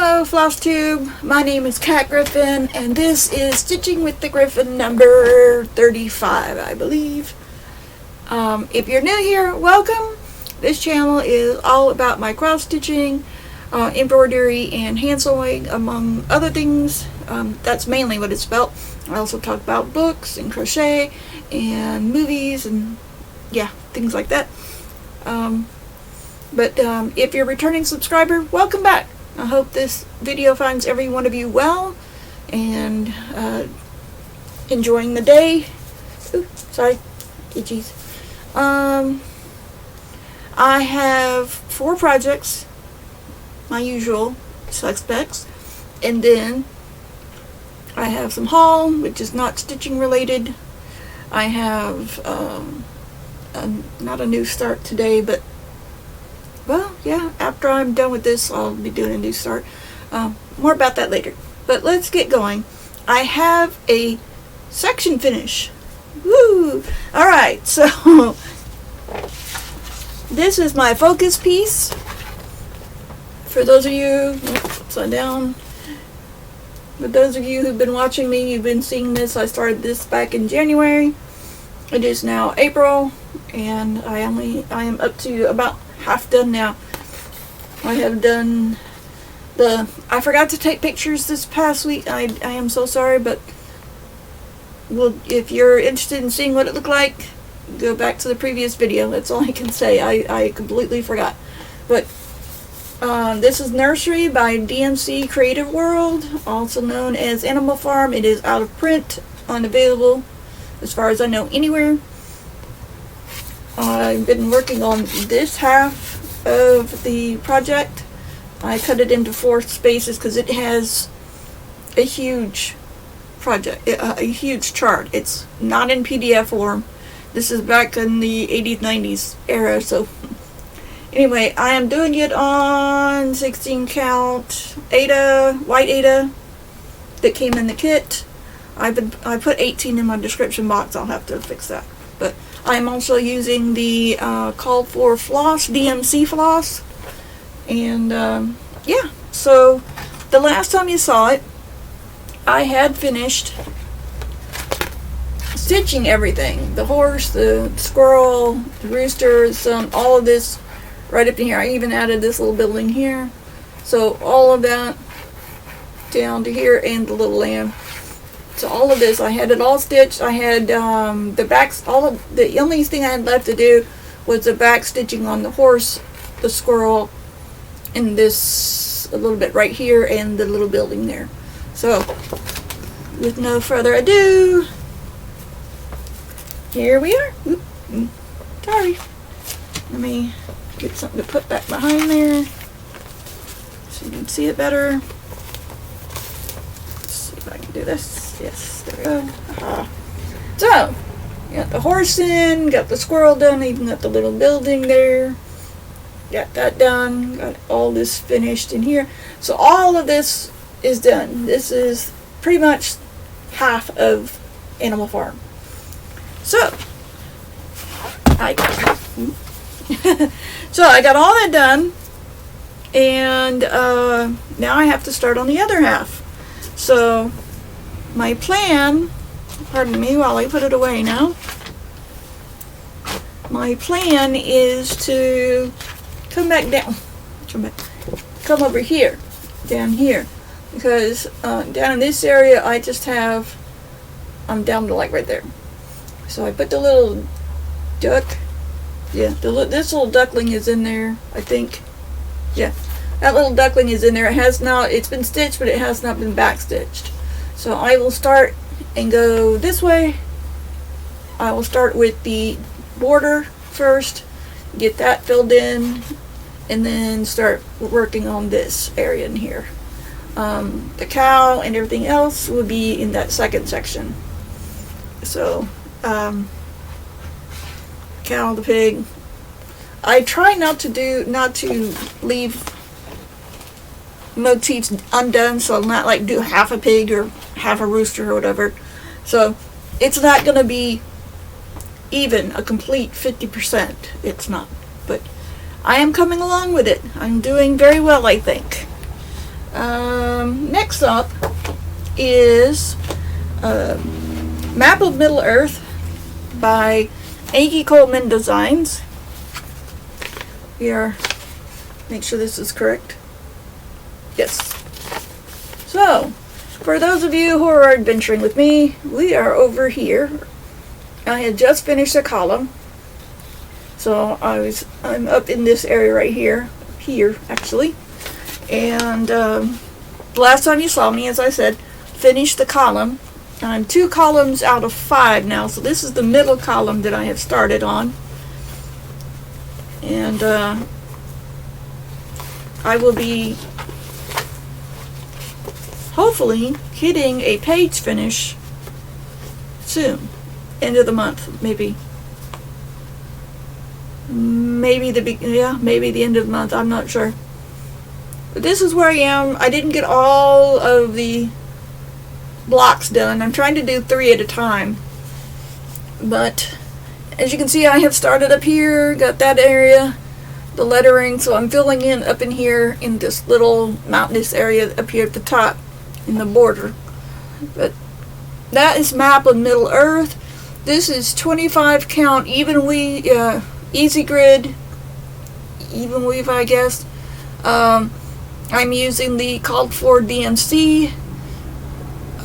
Hello Flosstube, my name is Griffin, and this is Stitching with the Griffin number 35, I believe. If you're new here, welcome. This channel is all about my cross stitching, embroidery, and hand sewing, among other things. That's mainly what it's about. I also talk about books and crochet and movies and things like that. But if you're a returning subscriber, welcome back. I hope this video finds every one of you well and enjoying the day. Ooh, sorry, itchies. I have 4 projects, my usual suspects, and then I have some haul, which is not stitching related. I have not a new start today, but well, yeah, after I'm done with this, I'll be doing a new start. More about that later. But let's get going. I have a section finish. Woo! Alright, so this is my focus piece. For those of you, upside down. But those of you who've been watching me, you've been seeing this. I started this back in January. It is now April, and I am up to about half done now. I have done I forgot to take pictures this past week. I am so sorry, but if you're interested in seeing what it looked like, go back to the previous video. That's all I can say. I completely forgot. But this is Nursery by DMC Creative World, also known as Animal Farm. It is out of print, unavailable as far as I know anywhere. I've been working on this half of the project. I cut it into 4 spaces because it has a huge project, a huge chart. It's not in PDF form. This is back in the 80s, 90s era. So anyway, I am doing it on 16 count Aida, white Aida that came in the kit. I put 18 in my description box. I'll have to fix that. But I'm also using the called for floss, DMC floss. And yeah, so the last time you saw it, I had finished stitching everything. The horse, the squirrel, the rooster, the sun, all of this right up in here. I even added this little building here. So all of that down to here, and the little lamb. So all of this, I had it all stitched. I had the backs, the only thing I had left to do was the back stitching on the horse, the squirrel, and this a little bit right here, and the little building there. So with no further ado, here we are. Oop, sorry. Let me get something to put back behind there so you can see it better. Let's see if I can do this. Yes, there we go. So, got the horse in, got the squirrel done, even got the little building there. Got that done, got all this finished in here. So all of this is done. This is pretty much half of Animal Farm. So, I got all that done, and now I have to start on the other half. So my plan, pardon me while I put it away now, my plan is to come over here, down here, because down in this area I'm down to like right there. So I put the little duck, this little duckling is in there, I think. Yeah, that little duckling is in there. It's been stitched, but it has not been back stitched. So I will start and go this way. I will start with the border first, get that filled in, and then start working on this area in here. The cow and everything else will be in that second section. So, cow, the pig. I try not to leave motifs undone, so I'll not like do half a pig or half a rooster or whatever. So it's not going to be even a complete 50%. It's not. But I am coming along with it. I'm doing very well, I think. Next up is Map of Middle Earth by Aggie Coleman Designs. Here, make sure this is correct. Yes. So, for those of you who are adventuring with me, we are over here. I had just finished a column. So I'm up in this area right here actually. And the last time you saw me, as I said, finished the column. I'm 2 columns out of 5 now, so this is the middle column that I have started on. And I will be hopefully hitting a page finish soon. End of the month, maybe the end of the month, I'm not sure. But this is where I am. I didn't get all of the blocks done. I'm trying to do 3 at a time. But as you can see, I have started up here, got that area, the lettering, so I'm filling in up in here in this little mountainous area up here at the top in the border. But that is Map of Middle Earth. This is 25 count easy grid, even weave, I guess. I'm using the called for DMC,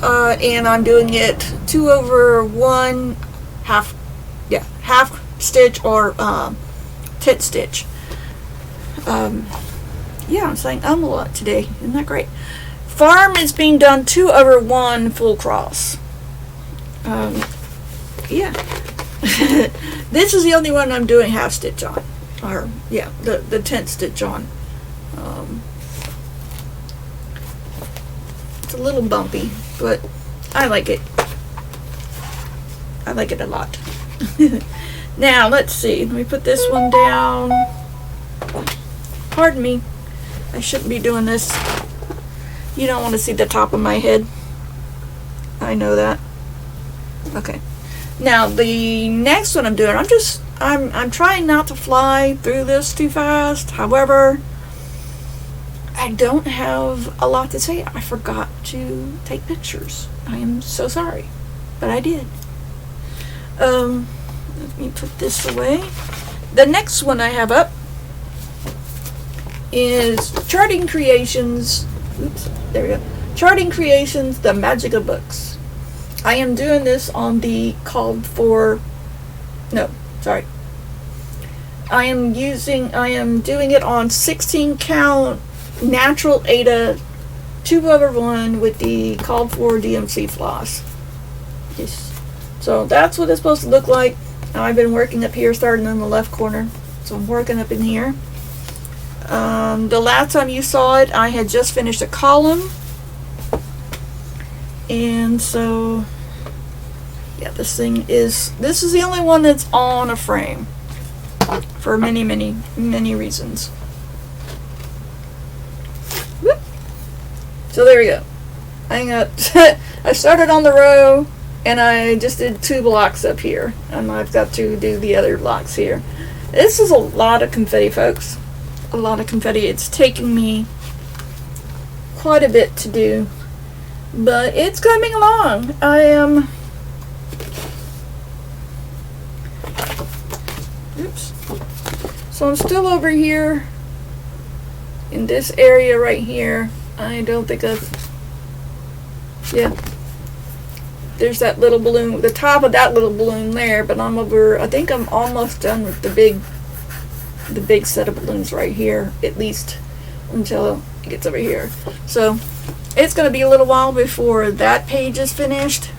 and I'm doing it 2/1 half stitch or tit stitch. Yeah, I'm saying a lot today. Isn't that great? Farm is being done 2/1 full cross. Yeah. This is the only one I'm doing half stitch on, or yeah, the 10th stitch on. It's a little bumpy, but I like it. I like it a lot. Now let's see. Let me put this one down. Pardon me. I shouldn't be doing this. You don't want to see the top of my head. I know that. Okay. Now the next one I'm doing, I'm trying not to fly through this too fast. However, I don't have a lot to say. I forgot to take pictures. I am so sorry, but I did. Let me put this away. The next one I have up is Charting Creations. Oops, there we go. Charting Creations, The Magic of Books. I am doing this on the I am doing it on 16 count natural Aida 2/1 with the called for DMC floss. Yes. So that's what it's supposed to look like. I've been working up here, starting in the left corner. So I'm working up in here. The last time you saw it, I had just finished a column. And so, yeah, this is the only one that's on a frame for many, many, many reasons. Whoop. So there we go. I started on the row, and I just did 2 blocks up here, and I've got to do the other blocks here. This is a lot of confetti, folks. A lot of confetti. It's taking me quite a bit to do, but it's coming along. Oops. So I'm still over here in this area right here. I don't think there's that little balloon, the top of that little balloon there, but I think I'm almost done with the big set of balloons right here, at least until it gets over here. So it's going to be a little while before that page is finished.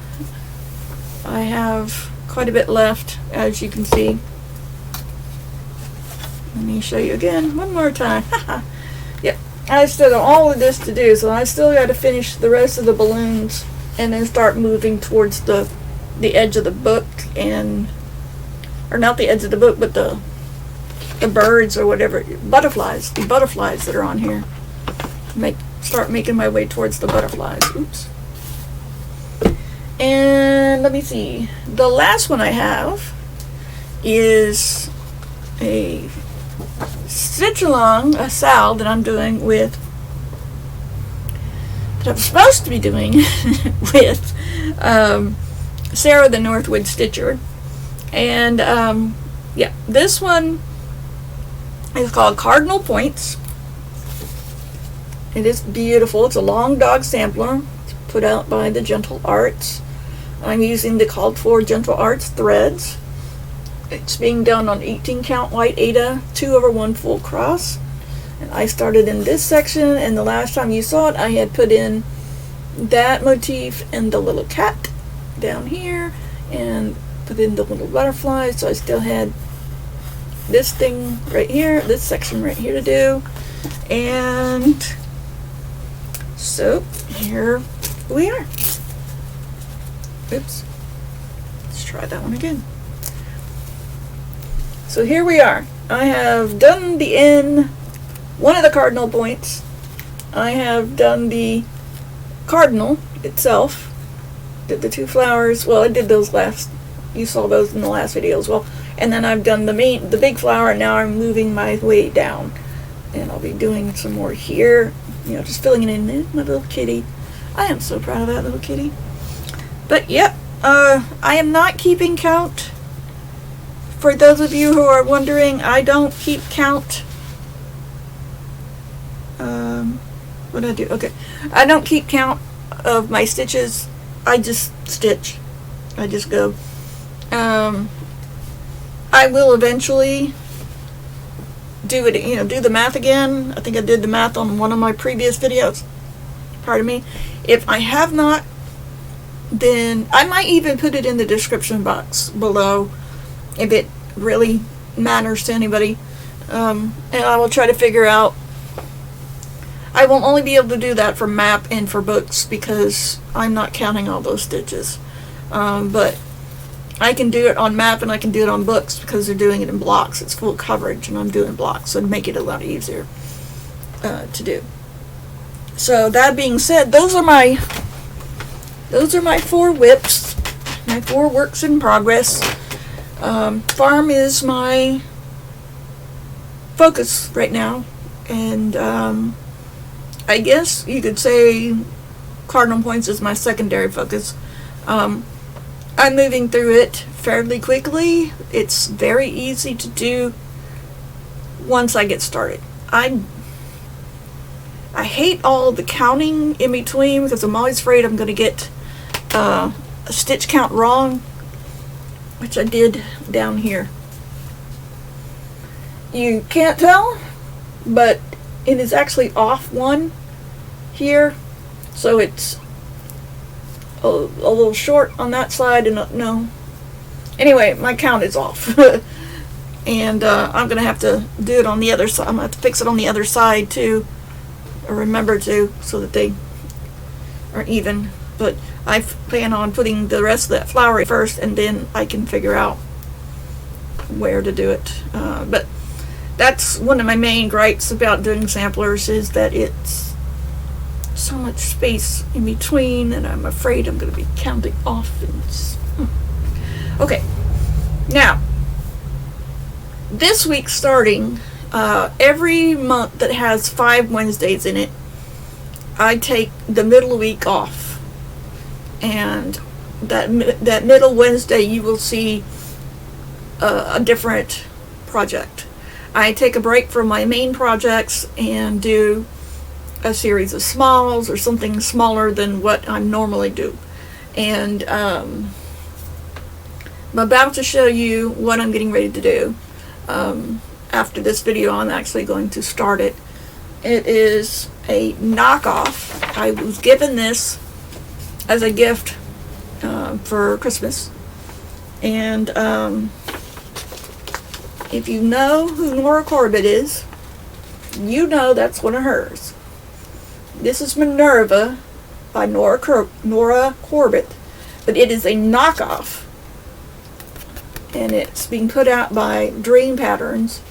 I have quite a bit left, as you can see. Let me show you again one more time. Yep, I still got all of this to do, so I still got to finish the rest of the balloons and then start moving towards the edge of the book, or not the edge of the book, but the birds or whatever, the butterflies that are on here. Start making my way towards the butterflies. Oops. And let me see. The last one I have is a stitch along, a sal that I'm doing with that I'm supposed to be doing with Sara the Northwood Stitcher. And yeah, this one is called Cardinal Points. It is beautiful. It's a long dog sampler. It's put out by the Gentle Arts. I'm using the called for Gentle Arts threads. It's being done on 18 count white Aida 2/1 full cross. And I started in this section, and the last time you saw it, I had put in that motif and the little cat down here, and put in the little butterfly. So I still had this thing right here, this section right here to do. And so here we are. Oops. Let's try that one again. So here we are. I have done the N, one of the cardinal points. I have done the cardinal itself. Did the 2 flowers. Well, I did those last. You saw those in the last video as well. And then I've done the big flower, and now I'm moving my way down. And I'll be doing some more here. You know, just filling it in. My little kitty. I am so proud of that little kitty. But yep, I am not keeping count. For those of you who are wondering, I don't keep count. What did I do? Okay. I don't keep count of my stitches. I just stitch. I just go. I will eventually do it, you know, do the math again. I think I did the math on one of my previous videos. Pardon me. If I have not, then I might even put it in the description box below if it really matters to anybody. And I will try to figure out. I will only be able to do that for map and for books because I'm not counting all those stitches. But I can do it on map and I can do it on books because they're doing it in blocks. It's full coverage and I'm doing blocks, so it'd make it a lot easier to do. So that being said, those are my 4 whips, my 4 works in progress. Farm is my focus right now, and I guess you could say Cardinal Points is my secondary focus. I'm moving through it fairly quickly. It's very easy to do once I get started. I hate all the counting in between because I'm always afraid I'm going to get a stitch count wrong, which I did down here. You can't tell, but it is actually off 1 here, so it's a little short on that side, and no. Anyway, my count is off. And I'm going to have to do it on the other side. I'm going to have to fix it on the other side too, or remember to, so that they are even. But I plan on putting the rest of that flower first, and then I can figure out where to do it. But that's one of my main gripes about doing samplers, is that it's so much space in between, and I'm afraid I'm going to be counting off. Okay, now this week starting, every month that has 5 Wednesdays in it, I take the middle week off, and that middle Wednesday you will see a different project. I take a break from my main projects and do a series of smalls or something smaller than what I normally do. And I'm about to show you what I'm getting ready to do. After this video, I'm actually going to start it. It is a knockoff. I was given this as a gift for Christmas. And if you know who Nora Corbett is, you know that's one of hers. This is Minerva by Nora Corbett, but it is a knockoff, and it's being put out by Dream Patterns,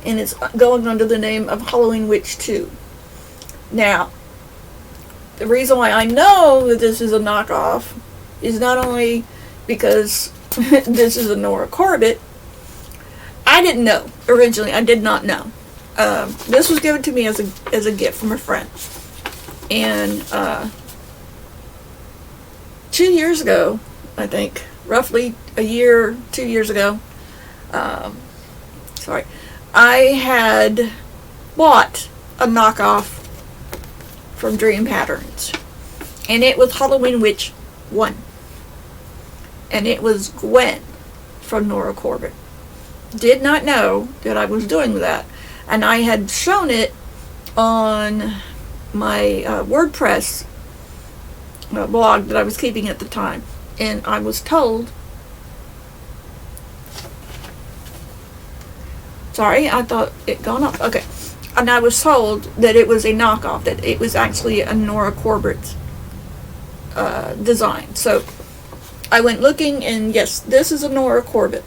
and it's going under the name of Halloween Witch 2. Now, the reason why I know that this is a knockoff is not only because this is a Nora Corbett. I didn't know originally. I did not know. This was given to me as a gift from a friend. And 2 years ago, I think, roughly a year, 2 years ago, I had bought a knockoff from Dream Patterns, and it was Halloween Witch 1, and it was Gwen from Nora Corbett. Did not know that I was doing that, and I had shown it on my WordPress blog that I was keeping at the time, and I was told, sorry, I thought it gone off, okay, and I was told that it was a knockoff, that it was actually a Nora Corbett design. So I went looking, and yes, this is a Nora Corbett,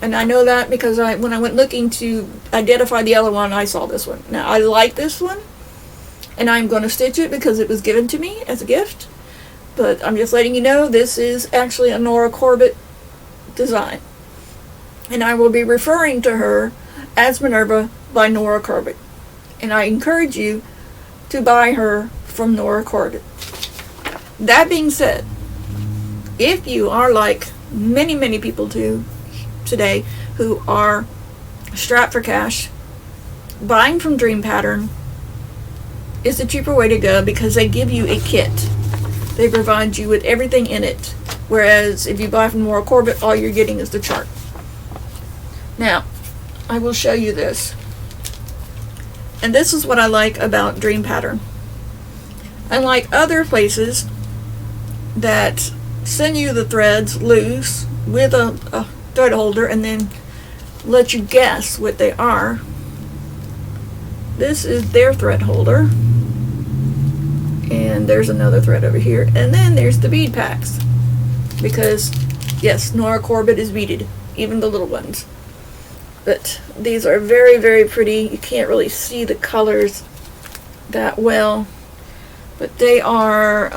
and I know that because when I went looking to identify the other one, I saw this one. Now I like this one, and I'm going to stitch it because it was given to me as a gift, but I'm just letting you know this is actually a Nora Corbett design, and I will be referring to her as Minerva by Nora Corbett, and I encourage you to buy her from Nora Corbett. That being said, if you are like many people do today who are strapped for cash, buying from Dream Pattern is the cheaper way to go because they give you a kit. They provide you with everything in it, whereas if you buy from Nora Corbett, all you're getting is the chart. Now, I will show you this. And this is what I like about Dream Pattern. Unlike other places that send you the threads loose with a thread holder and then let you guess what they are, this is their thread holder, and there's another thread over here, and then there's the bead packs, because yes, Nora Corbett is beaded, even the little ones. But these are very pretty. You can't really see the colors that well, but they are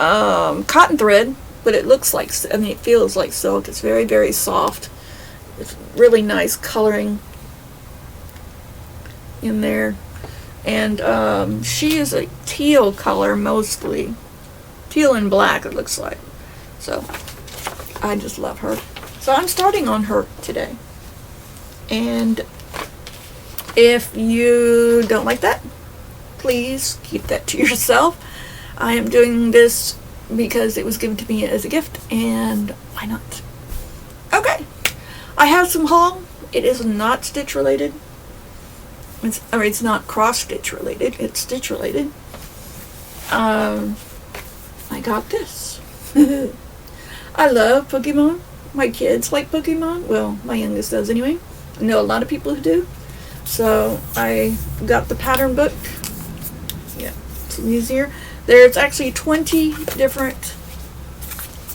cotton thread, but it looks like, I mean, it feels like silk. It's very soft. It's really nice coloring in there, and she is a teal color, mostly teal and black it looks like. So I just love her. So I'm starting on her today, and if you don't like that, please keep that to yourself. I am doing this because it was given to me as a gift, and why not? Okay, I have some haul. It is not stitch related. It's not cross stitch related. It's stitch related. I got this. I love Pokemon. My kids like Pokemon. Well, my youngest does anyway. I know a lot of people who do. So I got the pattern book. Yeah, it's easier. There's actually 20 different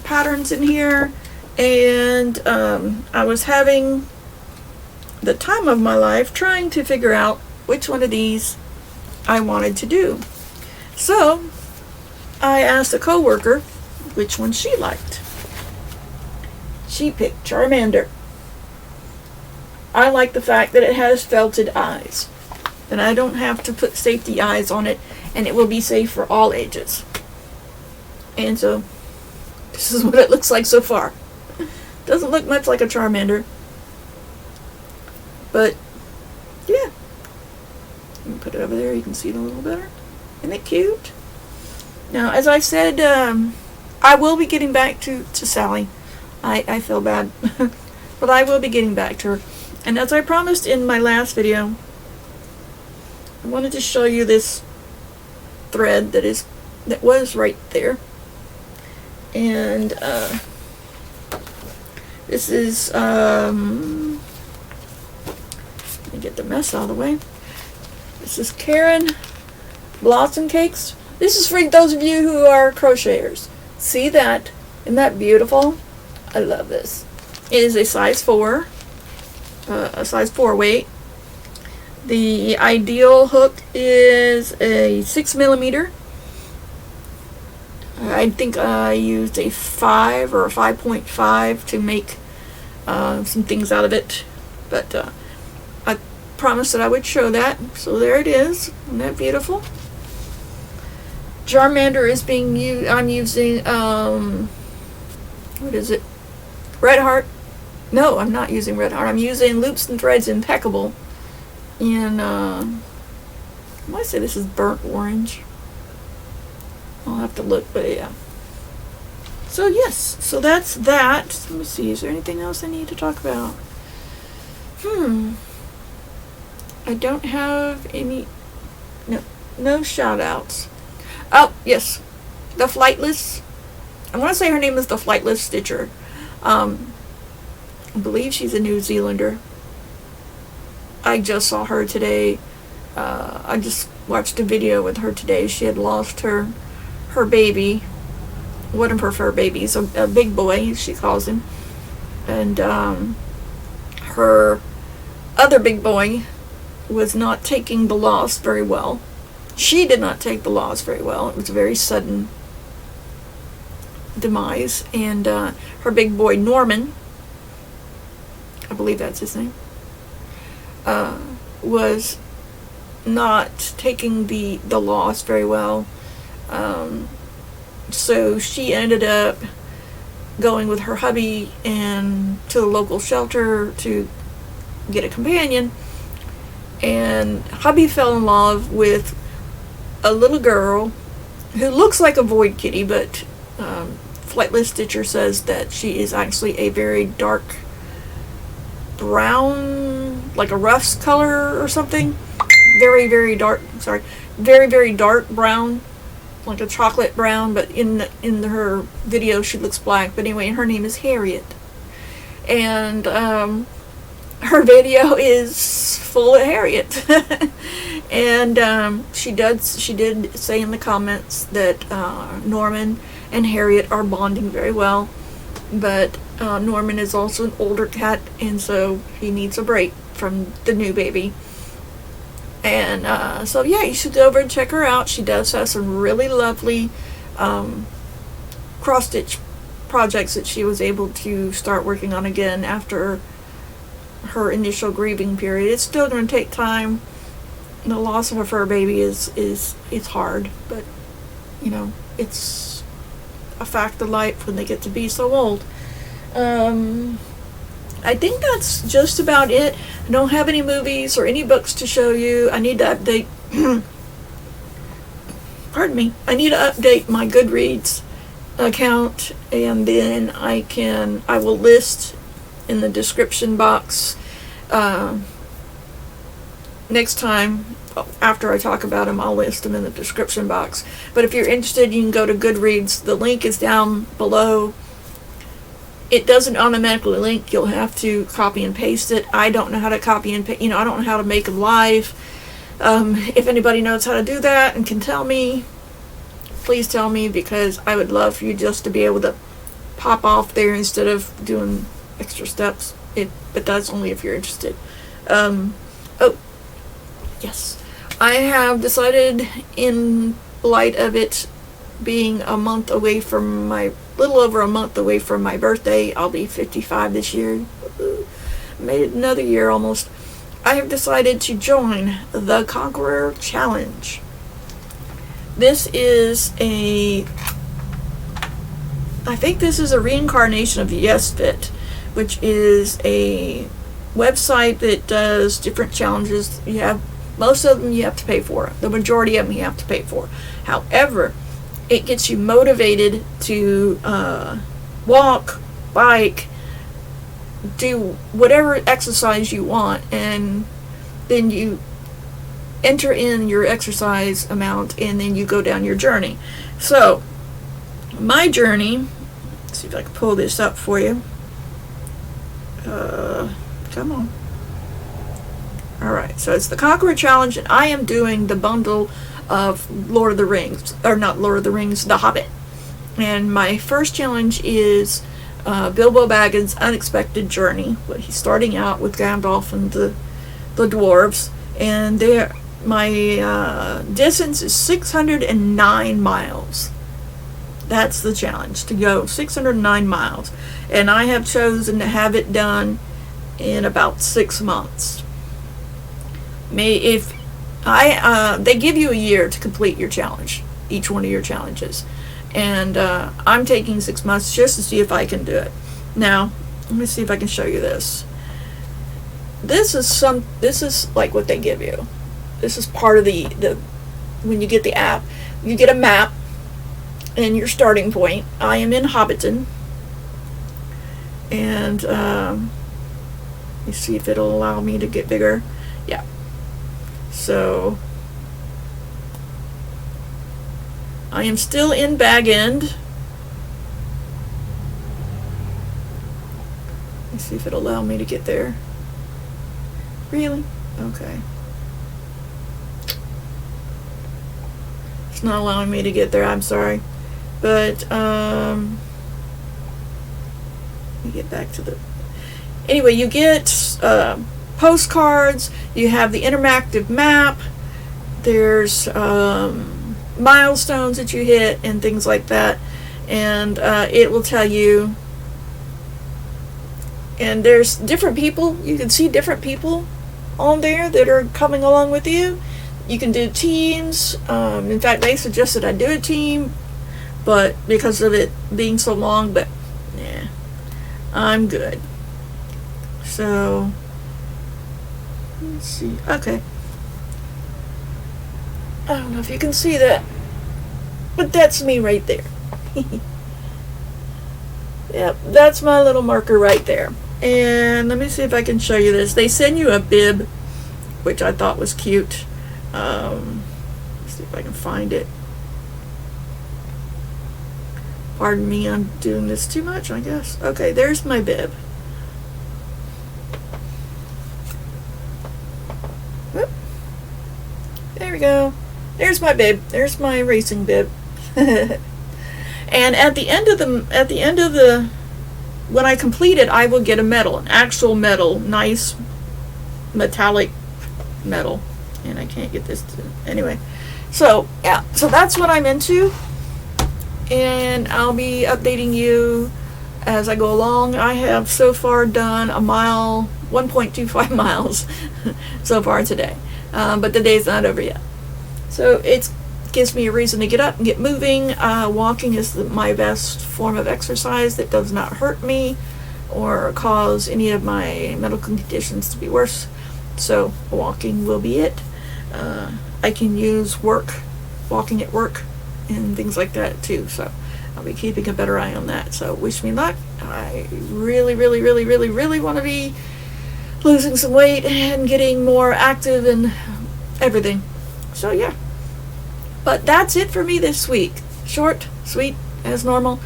patterns in here, and I was having the time of my life trying to figure out which one of these I wanted to do. So I asked a coworker which one she liked. She picked Charmander. I like the fact that it has felted eyes, and I don't have to put safety eyes on it, and it will be safe for all ages. And so this is what it looks like so far. Doesn't look much like a Charmander, but yeah. Let me put it over there, you can see it a little better. Isn't it cute? Now, as I said, I will be getting back to Sally. I feel bad, but I will be getting back to her. And as I promised in my last video, I wanted to show you this thread that was right there. And this is let me get the mess out of the way. This is Karen Blossom Cakes. This is for those of you who are crocheters. See that? Isn't that beautiful? I love this. It is a size 4. A size 4 weight. The ideal hook is a 6mm. I think I used a 5 or a 5.5 to make some things out of it, but I promised that I would show that, so there it is. Isn't that beautiful? Charmander is being used. I'm using what is it? Red Heart. No, I'm not using Red Heart. I'm using Loops and Threads Impeccable. And I might say this is burnt orange. I'll have to look, but yeah. So yes, so that's that. Let me see, is there anything else I need to talk about? I don't have any, no shout outs. Oh, yes, the Flightless. I want to say her name is the Flightless Stitcher. I believe she's a New Zealander. I just saw her today. I just watched a video with her today. She had lost her baby, one of her fur babies, a big boy, she calls him. And her other big boy was not taking the loss very well. She did not take the loss very well. It was a very sudden demise. And her big boy, Norman, I believe that's his name, was not taking the loss very well. So she ended up going with her hubby and to the local shelter to get a companion. And hubby fell in love with a little girl who looks like a void kitty, but Flightless Stitcher says that she is actually a very dark brown, like a rust color or something. Very, very dark, very, very dark brown, like a chocolate brown, but in her video she looks black. But anyway, her name is Harriet. And her video is full of Harriet. And she did say in the comments that Norman and Harriet are bonding very well, but Norman is also an older cat, and so he needs a break from the new baby. And so yeah, you should go over and check her out. She does have some really lovely cross stitch projects that she was able to start working on again after her initial grieving period. It's still going to take time. The loss of a fur baby is hard, but you know, it's a fact of life when they get to be so old. I think that's just about it. I don't have any movies or any books to show you. I need to update pardon me. I need to update my Goodreads account, and then I will list in the description box next time. After I talk about them, I'll list them in the description box. But if you're interested, you can go to Goodreads. The link is down below. It doesn't automatically link. You'll have to copy and paste it. I don't know how to copy and paste. I don't know how to make them live. If anybody knows how to do that and can tell me, please tell me, because I would love for you just to be able to pop off there instead of doing extra steps. But that's only if you're interested. Oh, yes. I have decided, in light of it being a little over a month away from my birthday, I'll be 55 this year. Made it another year almost. I have decided to join the Conqueror Challenge. This is I think this is a reincarnation of YesFit, which is a website that does different challenges. Most of them you have to pay for. The majority of them you have to pay for. However, it gets you motivated to walk, bike, do whatever exercise you want, and then you enter in your exercise amount, and then you go down your journey. So, my journey, let's see if I can pull this up for you. Come on. Alright, so it's the Conqueror Challenge, and I am doing the bundle of Lord of the Rings, or not Lord of the Rings, The Hobbit. And my first challenge is Bilbo Baggins' Unexpected Journey. He's starting out with Gandalf and the dwarves, and my distance is 609 miles. That's the challenge, to go 609 miles. And I have chosen to have it done in about 6 months. They give you a year to complete your challenge. each one of your challenges. And I'm taking 6 months just to see if I can do it. Now, let me see if I can show you this. This is like what they give you. This is part of the when you get the app, you get a map and your starting point. I am in Hobbiton, and let me see if it'll allow me to get bigger. Yeah. So I am still in Bag End. Let's see if it'll allow me to get there. Really? Okay. It's not allowing me to get there, I'm sorry. But, let me get back to the... Anyway, you get postcards, you have the interactive map, there's milestones that you hit and things like that. And it will tell you... And there's different people. You can see different people on there that are coming along with you. You can do teams. In fact, they suggested I do a team, but because of it being so long, but yeah, I'm good. So let's see. Okay, I don't know if you can see that, but that's me right there. Yep, that's my little marker right there. And let me see if I can show you this. They send you a bib, which I thought was cute. Let's see if I can find it. Pardon me, I'm doing this too much, I guess. Okay, there's my bib. Whoop. There we go. There's my bib. There's my racing bib. And at the end of the when I complete it, I will get a medal, an actual medal, nice metallic medal. And I can't get this to, anyway. So, yeah, so that's what I'm into. And I'll be updating you as I go along. I have so far done 1.25 miles so far today. But the day's not over yet. So it gives me a reason to get up and get moving. Walking is my best form of exercise that does not hurt me or cause any of my medical conditions to be worse. So walking will be it. I can use walking at work and things like that too. So I'll be keeping a better eye on that. So wish me luck. I really, really, really, really, really want to be losing some weight and getting more active and everything. So yeah. But that's it for me this week. Short, sweet, as normal.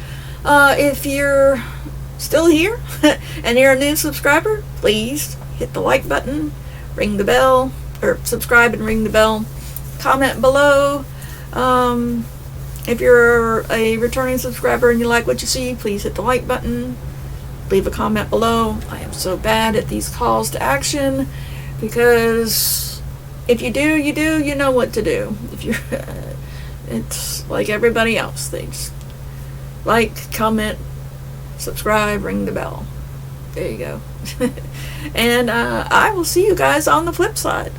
If you're still here and you're a new subscriber, please hit the like button, ring the bell, or subscribe and ring the bell. Comment below. If you're a returning subscriber and you like what you see, please hit the like button. Leave a comment below. I am so bad at these calls to action because if you do, you know what to do. If you're, it's like everybody else. They just like, comment, subscribe, ring the bell. There you go. And I will see you guys on the flip side.